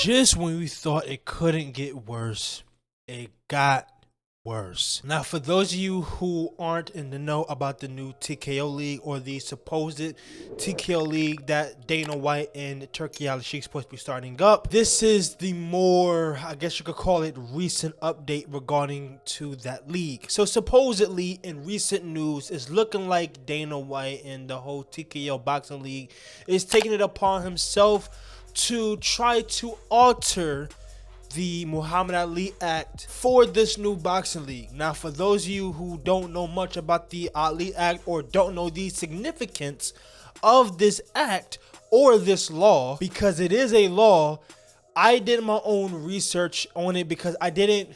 Just when we thought it couldn't get worse, it got worse. Now, for those of you who aren't in the know about the new TKO league or the supposed TKO league that Dana White and Turkey Al-Sheikh supposed to be starting up, this is the more, I guess you could call it, recent update regarding to that league. So supposedly in recent news, it's looking like Dana White and the whole TKO boxing league is taking it upon himself to try to alter the Muhammad Ali Act for this new boxing league. Now, for those of you who don't know much about the Ali Act or don't know the significance of this act or this law, because it is a law, I did my own research on it because I didn't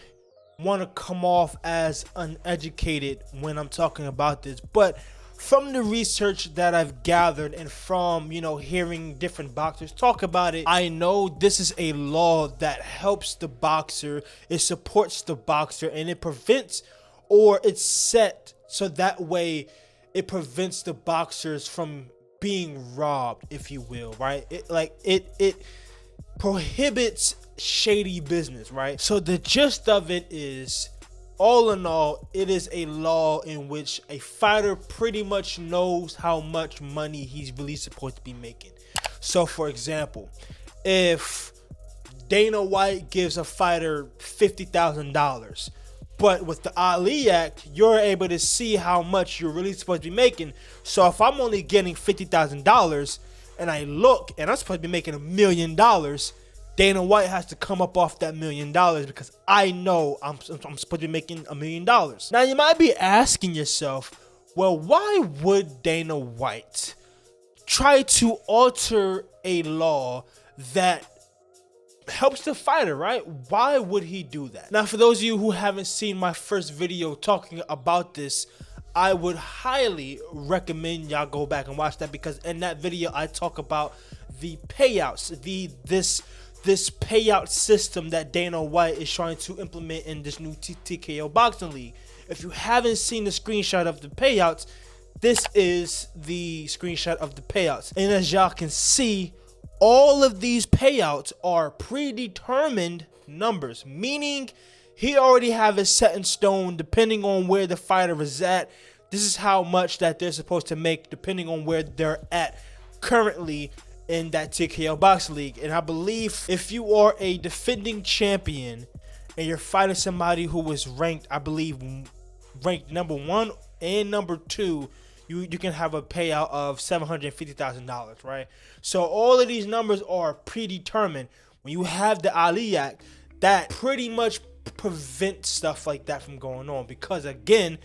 want to come off as uneducated when I'm talking about this. But from the research that I've gathered and from, hearing different boxers talk about it, I know this is a law that helps the boxer, it supports the boxer, and it prevents, or it's set so that way it prevents the boxers from being robbed, if you will, right? It prohibits shady business, right? So the gist of it is, all in all, it is a law in which a fighter pretty much knows how much money he's really supposed to be making. So, for example, if Dana White gives a fighter $50,000, but with the Ali Act, you're able to see how much you're really supposed to be making. So, if I'm only getting $50,000 and I look and I'm supposed to be making $1 million, Dana White has to come up off that $1 million because I know I'm supposed to be making $1 million. Now, you might be asking yourself, well, why would Dana White try to alter a law that helps the fighter, right? Why would he do that? Now, for those of you who haven't seen my first video talking about this, I would highly recommend y'all go back and watch that, because in that video I talk about the payouts, this payout system that Dana White is trying to implement in this new TKO boxing league. If you haven't seen the screenshot of the payouts, this is the screenshot of the payouts. And as y'all can see, all of these payouts are predetermined numbers, meaning he already have it set in stone depending on where the fighter is at. This is how much that they're supposed to make depending on where they're at currently in that TKO boxing league. And I believe if you are a defending champion and you're fighting somebody who was ranked, I believe ranked number 1 and number 2, you can have a payout of $750,000, right? So all of these numbers are predetermined. When you have the Ali Act, that pretty much prevents stuff like that from going on, because again,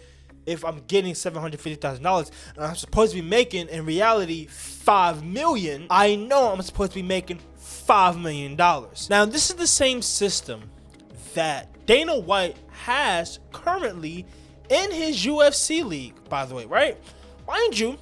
if I'm getting $750,000 and I'm supposed to be making, in reality, $5 million, I know I'm supposed to be making $5 million. Now, this is the same system that Dana White has currently in his UFC league, by the way, right? Mind you,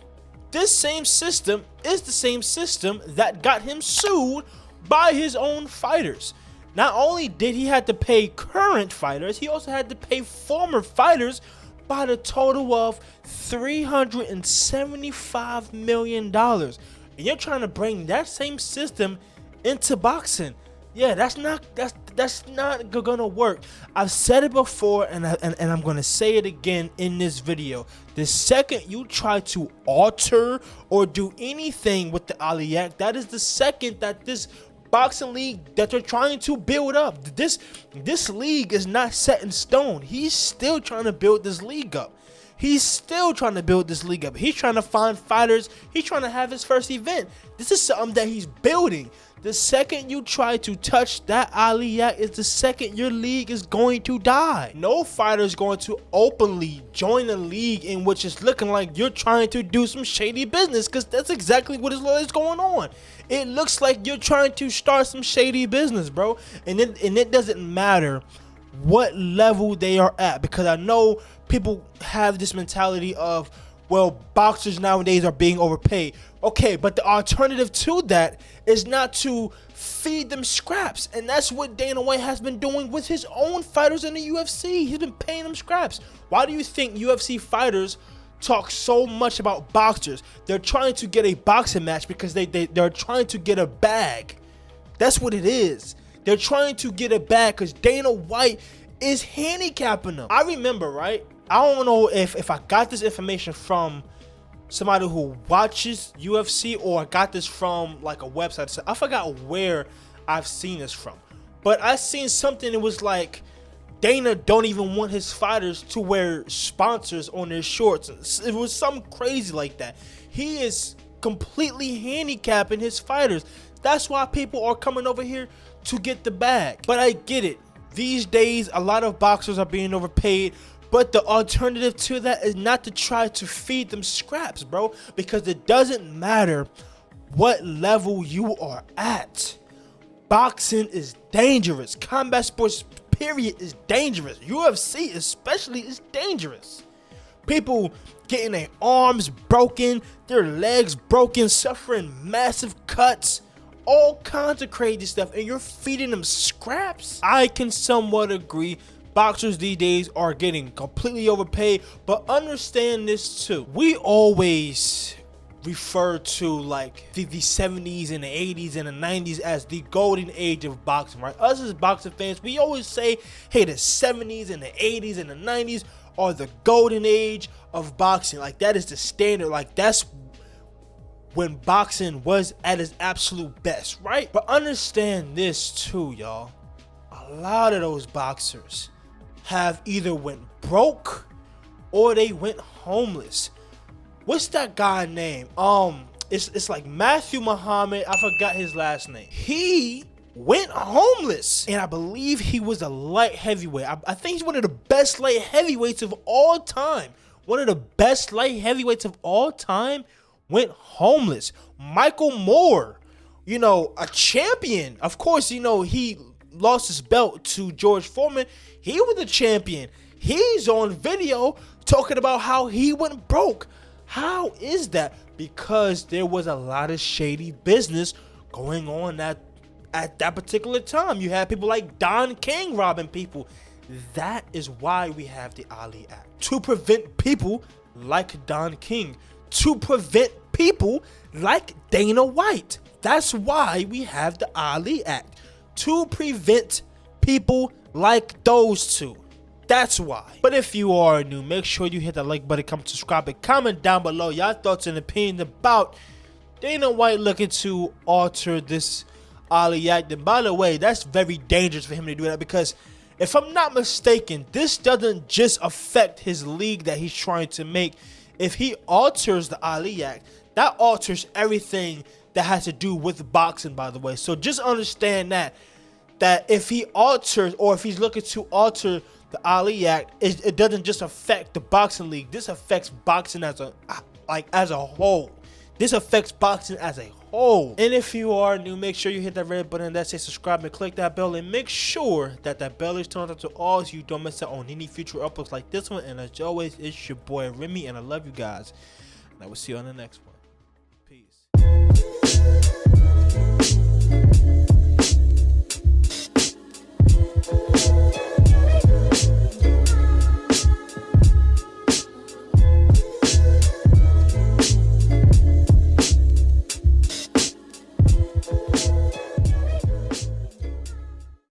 this same system is the same system that got him sued by his own fighters. Not only did he have to pay current fighters, he also had to pay former fighters by the total of $375 million. And you're trying to bring that same system into boxing. Yeah, that's not gonna work. I've said it before, and I'm gonna say it again in this video. The second you try to alter or do anything with the Ali Act, that is the second that this boxing league that they're trying to build up, this league is not set in stone. He's still trying to build this league up. He's trying to find fighters. He's trying to have his first event. This is something that he's building. The second you try to touch that Ali Act is the second your league is going to die. No fighter is going to openly join a league in which it's looking like you're trying to do some shady business, because that's exactly what is going on. It looks like you're trying to start some shady business, bro. And it doesn't matter what level they are at, because I know people have this mentality of, well, boxers nowadays are being overpaid. Okay, but the alternative to that is not to feed them scraps. And that's what Dana White has been doing with his own fighters in the UFC. He's been paying them scraps. Why do you think UFC fighters talk so much about boxers? They're trying to get a boxing match because they're trying to get a bag. That's what it is. They're trying to get it back because Dana White is handicapping them. I remember, right? I don't know if I got this information from somebody who watches UFC or I got this from like a website. So I forgot where I've seen this from. But I seen something that was like Dana don't even want his fighters to wear sponsors on their shorts. It was something crazy like that. He is completely handicapping his fighters. That's why people are coming over here to get the bag. But I get it. These days, a lot of boxers are being overpaid. But the alternative to that is not to try to feed them scraps, bro. Because it doesn't matter what level you are at. Boxing is dangerous. Combat sports, period, is dangerous. UFC especially is dangerous. People getting their arms broken, their legs broken, suffering massive cuts, all kinds of crazy stuff, and you're feeding them scraps? I can somewhat agree. Boxers these days are getting completely overpaid, but understand this too. We always refer to like the 70s and the 80s and the 90s as the golden age of boxing, right? Us as boxing fans, we always say, hey, the 70s and the 80s and the 90s are the golden age of boxing. Like, that is the standard. Like, that's when boxing was at its absolute best, right? But understand this too, y'all. A lot of those boxers have either went broke or they went homeless. What's that guy name? It's like Matthew Muhammad. I forgot his last name. He went homeless, and I believe he was a light heavyweight. I think he's one of the best light heavyweights of all time. One of the best light heavyweights of all time went homeless. Michael Moore, you know, a champion. Of course, you know, he lost his belt to George Foreman. He was a champion. He's on video talking about how he went broke. How is that? Because there was a lot of shady business going on at that particular time. You had people like Don King robbing people. That is why we have the Ali Act. To prevent people like Don King. To prevent people like Dana White. That's why we have the Ali Act. To prevent people like those two. That's why. But if you are new, make sure you hit that like button, comment, subscribe, and comment down below y'all thoughts and opinions about Dana White looking to alter this Ali Act. And by the way, that's very dangerous for him to do that, because if I'm not mistaken, this doesn't just affect his league that he's trying to make. If he alters the Ali Act, that alters everything that has to do with boxing, by the way. So just understand that if he alters, or if he's looking to alter the Ali Act, it doesn't just affect the boxing league. This affects boxing as a whole. This affects boxing as a whole. And if you are new, make sure you hit that red button that says subscribe and click that bell, and make sure that bell is turned on to all so you don't miss out on any future uploads like this one. And as always, it's your boy Remy, and I love you guys. And I will see you on the next one. Peace.